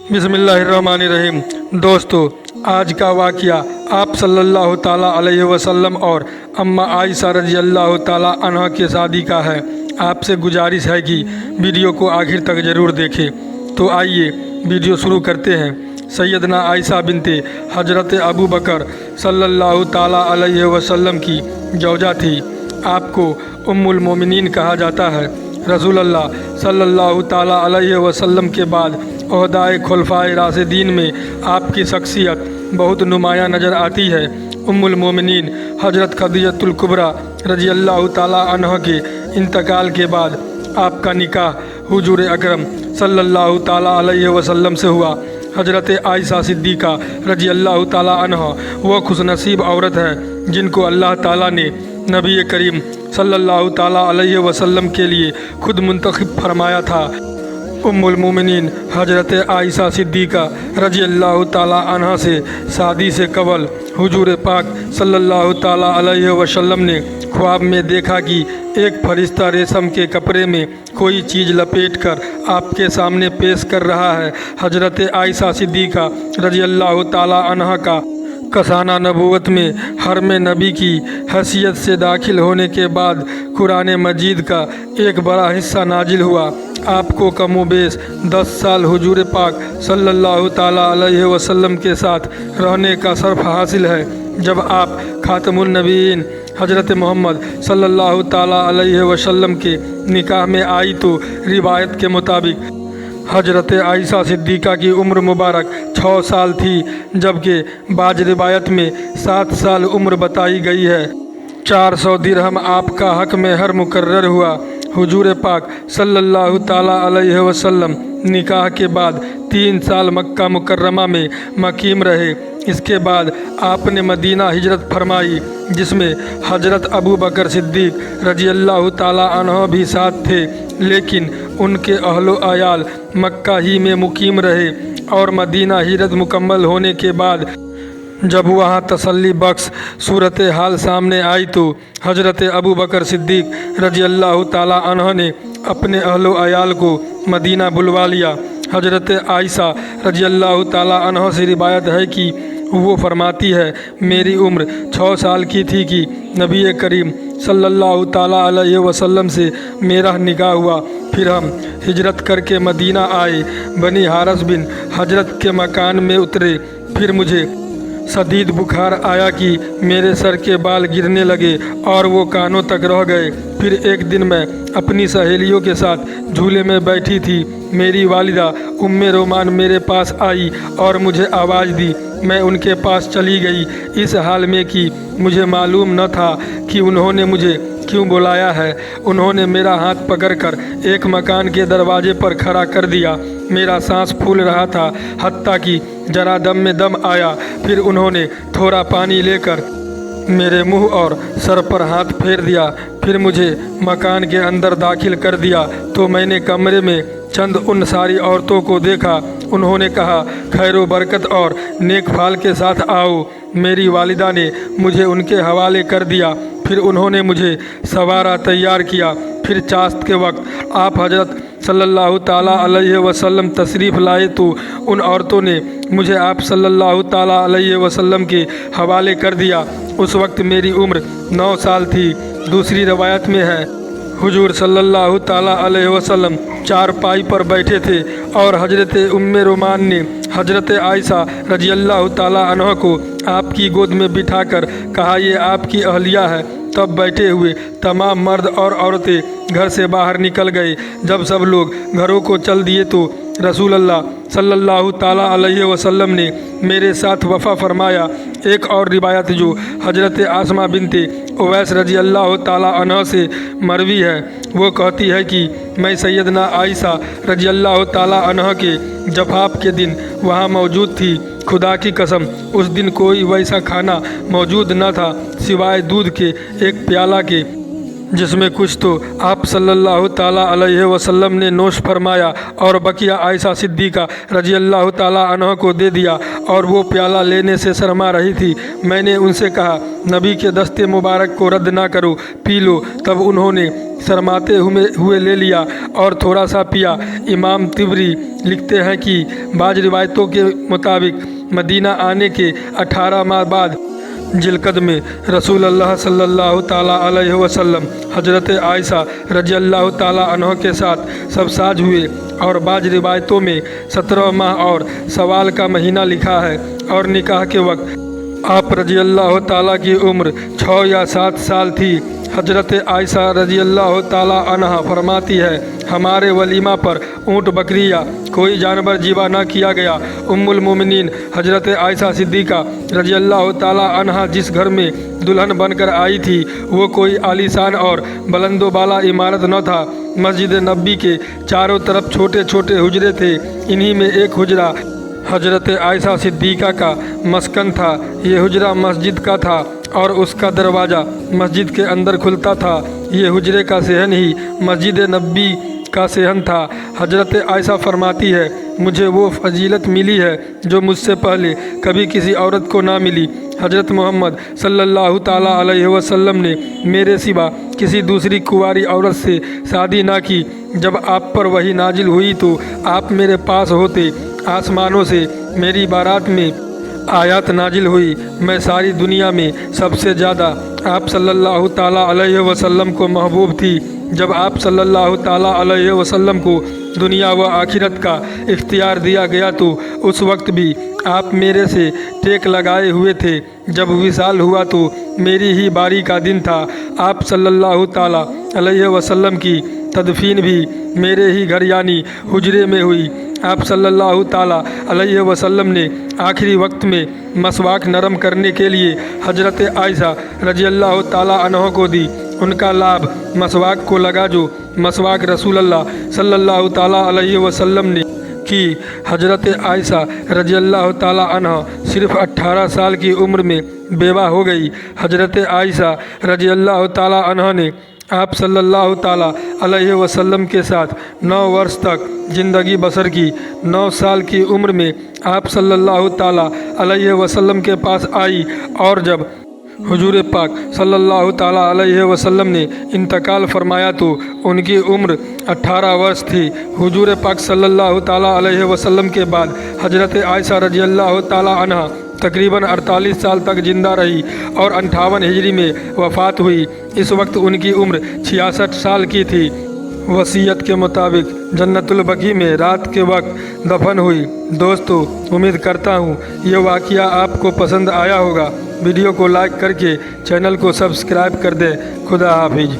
बिस्मिल्लाहिर्रहमानिर्रहीम। दोस्तों, आज का वाक़या आप सल्लल्लाहु ताला अलैहि वसल्लम और अम्मा आयशा रज़ी अल्लाह ताला अन्हा के शादी का है। आपसे गुजारिश है कि वीडियो को आखिर तक ज़रूर देखें। तो आइए वीडियो शुरू करते हैं। सैयदना आयशा बिनते हज़रत अबू बकर सल्लल्लाहु ताला अलैहि वसल्लम की जौजा थी। आपको उम्मुल मोमिनीन कहा जाता है। रसूलुल्लाह सल्लल्लाहु ताला अलैहि वसल्लम के बाद ओहदाए खुलफाए राशिदीन में आपकी शख्सियत बहुत नुमायाँ नज़र आती है। उम्मुल मोमिनीन हज़रत खदीजतुल कुबरा रज़ी अल्लाह ताला अन्हा के इंतकाल के बाद आपका निकाह हुजूर अकरम सल्लल्लाहु ताला अलैहि वसल्लम से हुआ। हज़रत आयशा सिद्दीक़ा रज़ी अल्लाह ताला अन्हा वो खुशनसीब औरत है जिनको अल्लाह ताला ने नबी करीम सल्लल्लाहु ताला अलैहि वसल्लम के लिए खुद मुंतखब फरमाया था। उम्मुल मोमिनीन हज़रत आयशा सिद्दीक़ा रज़ी अल्लाह ताला अन्हा से शादी से कबल हुजूर पाक सल्लल्लाहु ताला अलैहि वसल्लम ने ख्वाब में देखा कि एक फरिश्ता रेशम के कपड़े में कोई चीज़ लपेट कर आपके सामने पेश कर रहा है। हज़रत आयशा सिद्दीक़ा रज़ी अल्लाह ताला अन्हा का कसाना नबूवत में हरम नबी की हैसियत से दाखिल होने के बाद कुरान मजीद का एक बड़ा हिस्सा नाजिल हुआ। आपको कमोबेश 10 साल हुजूर पाक सल्लल्लाहु ताला अलैहि वसल्लम के साथ रहने का शर्फ हासिल है। जब आप खातमुन नबीयीन हज़रत मोहम्मद सल्लल्लाहु ताला अलैहि वसल्लम के निकाह में आई तो रिवायत के मुताबिक हज़रत आयशा सिद्दीक़ा की उम्र मुबारक 6 साल थी, जबकि बाज रिवायत में 7 साल उम्र बताई गई है। 400 दिरहम आपका हक में हर मुकर्रर हुआ। हुजूर पाक सल्लल्लाहु ताला अलैहि वसल्लम निकाह के बाद 3 साल मक्का मुकर्रमा में मकीम रहे। इसके बाद आपने मदीना हिजरत फरमाई, जिसमें हज़रत अबू बकर सिद्दीक़ रज़ी अल्लाह ताला अन्हो भी साथ थे, लेकिन उनके अहलो आयाल मक्का ही में मुकीम रहे। और मदीना हिजरत मुकम्मल होने के बाद जब वहाँ तसल्ली बख्श सूरत हाल सामने आई तो हज़रत अबू बकर सिद्दीक़ रज़ी अल्लाह ताला अन्हो ने अपने अहलो आयाल को मदीना बुलवा लिया। हज़रत आयशा रज़ी अल्लाह ताला अन्हा से रिवायत है कि वो फरमाती है, मेरी उम्र 6 साल की थी कि नबी करीम सल्लल्लाहु ताला अलैहि वसल्लम से मेरा निकाह हुआ। फिर हम हिजरत करके मदीना आए। बनी हारिस बिन हजरत के मकान में उतरे। फिर मुझे शदीद बुखार आया कि मेरे सर के बाल गिरने लगे और वो कानों तक रह गए। फिर एक दिन मैं अपनी सहेलियों के साथ झूले में बैठी थी। मेरी वालिदा उम्मे रोमान मेरे पास आई और मुझे आवाज़ दी। मैं उनके पास चली गई, इस हाल में कि मुझे मालूम न था कि उन्होंने मुझे क्यों बुलाया है। उन्होंने मेरा हाथ पकड़कर एक मकान के दरवाजे पर खड़ा कर दिया। मेरा सांस फूल रहा था, हत्ता कि जरा दम में दम आया। फिर उन्होंने थोड़ा पानी लेकर मेरे मुंह और सर पर हाथ फेर दिया। फिर मुझे मकान के अंदर दाखिल कर दिया तो मैंने कमरे में चंद उन सारी औरतों को देखा। उन्होंने कहा, खैरो बरकत और नेक फाल के साथ आओ। मेरी वालिदा ने मुझे उनके हवाले कर दिया। फिर उन्होंने मुझे सवारा तैयार किया। फिर चाश्त के वक्त आप हज़रत सल्लल्लाहु ताला अलैहि वसल्लम तशरीफ़ लाए तो उन औरतों ने मुझे आप सल्लल्लाहु ताला अलैहि वसल्लम के हवाले कर दिया। उस वक्त मेरी उम्र 9 साल थी। दूसरी रवायत में है, हुजूर सल्लल्लाहु ताला अलैहि वसल्लम चारपाई पर बैठे थे और हज़रत उम्मे रोमान ने हज़रत आयशा रज़ी अल्लाह ताला अन्हा को आपकी गोद में बिठाकर कहा, ये आपकी अहलिया है। तब बैठे हुए तमाम मर्द और औरतें घर से बाहर निकल गए। जब सब लोग घरों को चल दिए तो रसूलुल्लाह सल्लल्लाहु ताला अलैहि वसल्लम ने मेरे साथ वफ़ा फरमाया। एक और रिवायत जो हज़रत आसमा बिनते उवैस रज़ी अल्लाह ताला अन्हा से मरवी है, वो कहती है कि मैं सैयदना आयशा रज़ी अल्लाह ताला अन्हा के जफ़ाफ के दिन वहाँ मौजूद थी। खुदा की कसम, उस दिन कोई वैसा खाना मौजूद न था सिवाय दूध के एक प्याला के, जिसमें कुछ तो आप सल्लल्लाहु ताला अलैहि वसल्लम ने नोश फरमाया और बकिया आयशा सिद्दीक़ा रज़ी अल्लाह ताला अन्हा को दे दिया और वो प्याला लेने से शर्मा रही थी। मैंने उनसे कहा, नबी के दस्ते मुबारक को रद्द ना करो, पी लो। तब उन्होंने शर्माते हुए ले लिया और थोड़ा सा पिया। इमाम तिबरी लिखते हैं कि बाज़ रिवायतों के मुताबिक मदीना आने के 18 माह बाद जिलकद में रसूल अल्लाह सल्लल्लाहु ताला अलैहि वसल्लम हज़रत आयशा रज़ी अल्लाह ताला अन्हा के साथ सबसाज हुए। और बाज़ रिवायतों में 17 माह और सवाल का महीना लिखा है। और निकाह के वक्त आप रज़ी अल्लाह ताला की उम्र 6 या 7 साल थी। हज़रत आयशा रज़ी अल्लाह ताला अन्हा फरमाती है, हमारे वलीमा पर ऊँट बकरी या कोई जानवर ज़िबा न किया गया। उम्मुल मोमिनीन हज़रत आयशा सिद्दीक़ा रज़ी अल्लाह ताला अन्हा जिस घर में दुल्हन बनकर आई थी वो कोई आलीशान और बुलंदो बाला इमारत न था। मस्जिद नबी के चारों तरफ छोटे छोटे हुजरे थे। इन्हीं में एक हुजरा हज़रत आयशा सिद्दीक़ा का मस्कन था। ये हुजरा मस्जिद का था और उसका दरवाज़ा मस्जिद के अंदर खुलता था। ये हुजरे का सेहन ही मस्जिद नबी का सेहन था। हज़रत आयशा फरमाती है, मुझे वो फजीलत मिली है जो मुझसे पहले कभी किसी औरत को ना मिली। हज़रत मोहम्मद सल्लल्लाहु ताला अलैहि वसल्लम ने मेरे सिवा किसी दूसरी कुंवारी औरत से शादी ना की। जब आप पर वही नाजिल हुई तो आप मेरे पास होते। आसमानों से मेरी बारात में आयत नाजिल हुई। मैं सारी दुनिया में सबसे ज़्यादा आप सल्लल्लाहु ताला अलैहि वसल्लम को महबूब थी। जब आप सल्लल्लाहु ताला अलैहि वसल्लम को दुनिया व आखिरत का इख्तियार दिया गया तो उस वक्त भी आप मेरे से टेक लगाए हुए थे। जब विसाल हुआ तो मेरी ही बारी का दिन था। आप सल्लल्लाहु ताला अलैहि वसल्लम की तदफीन भी मेरे ही घर यानी हुजरे में हुई। आप सल्लल्लाहु ताला अलैहि वसल्लम ने आखिरी वक्त में मसवाक नरम करने के लिए हज़रत आयशा रज़ी अल्लाह ताला अन्हा को दी। उनका लाभ मसवाक को लगा जो मसवाक रसूल अल्लाह सल्लल्लाहु ताला अलैहि वसल्लम ने की। हज़रत आयशा रज़ी अल्लाह ताला अन्हा सिर्फ 18 साल की उम्र में बेवा हो गई। हज़रत आयशा रज़ी अल्लाह ताला अन्हा ने आप सल्लल्लाहु ताला अलैहि वसल्लम के साथ 9 वर्ष तक ज़िंदगी बसर की। 9 साल की उम्र में आप सल्लल्लाहु ताला अलैहि वसल्लम के पास आई और जब हुजूर पाक सल्लल्लाहु ताला अलैहि वसल्लम ने इंतकाल फरमाया तो उनकी उम्र 18 वर्ष थी। हुजूर पाक सल्लल्लाहु ताला अलैहि वसल्लम के बाद हज़रत आयशा रज़ी अल्लाह ताला अन्हा तकरीबन 48 साल तक जिंदा रही और 58 हिजरी में वफ़ात हुई। इस वक्त उनकी उम्र 66 साल की थी। वसीयत के मुताबिक जन्नतुल बकी में रात के वक्त दफन हुई। दोस्तों, उम्मीद करता हूँ ये वाक़या आपको पसंद आया होगा। वीडियो को लाइक करके चैनल को सब्सक्राइब कर दें। खुदा हाफिज।